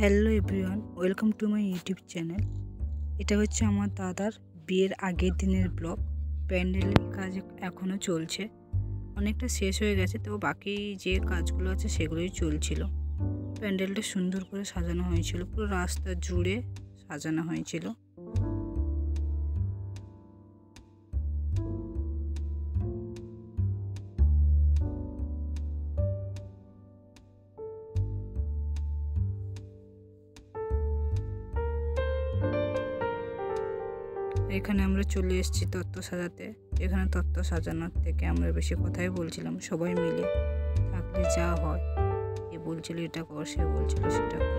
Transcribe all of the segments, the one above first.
Hello everyone, welcome to my YouTube channel. এটা হচ্ছে আমার দাদার বিয়ের আগের দিনের ব্লগ। প্যান্ডেলের কাজ এখনও চলছে, অনেকটা শেষ হয়ে গেছে, তো বাকি যে কাজগুলো আছে সেগুলোই চলছিল। প্যান্ডেলটা সুন্দর করে সাজানো হয়েছিল, পুরো রাস্তা জুড়ে সাজানো হয়েছিল। এখানে আমরা চলে এসেছি তত্ত্ব সাজাতে। এখানে তত্ত্ব সাজানোর থেকে আমরা বেশি কথাই বলছিলাম, সবাই মিলে থাকলে যা হয়, এ বলছিল এটা কর, সে বলছিল সেটা কর।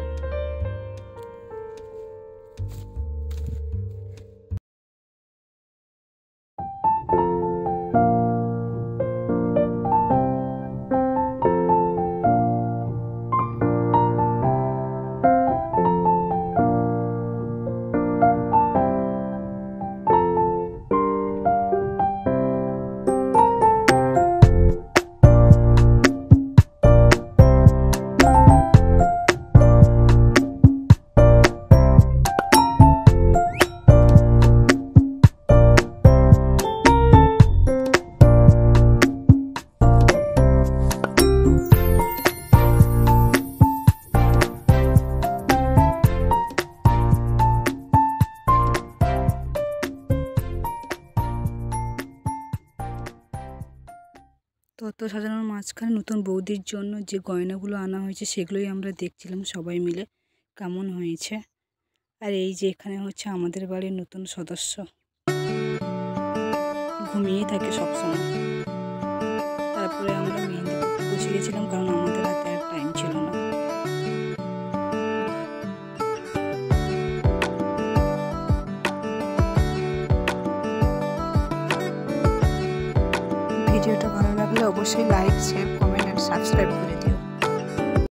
তত্ত্ব সাজানোর মাঝখানে নতুন বৌদির জন্য যে গয়নাগুলো আনা হয়েছে সেগুলোই আমরা দেখছিলাম সবাই মিলে কেমন হয়েছে। আর এই যে এখানে হচ্ছে আমাদের বাড়ির নতুন সদস্য, ঘুমিয়েই থাকে সবসময়। তারপরে আমরা মেহেন্দি বসে গেছিলাম, কারণ আমাদের হাতে আর টাইম ছিল না। ভিডিওটা ভালো লাগলে অবশ্যই লাইক, শেয়ার, কমেন্ট আর সাবস্ক্রাইব করে দিও।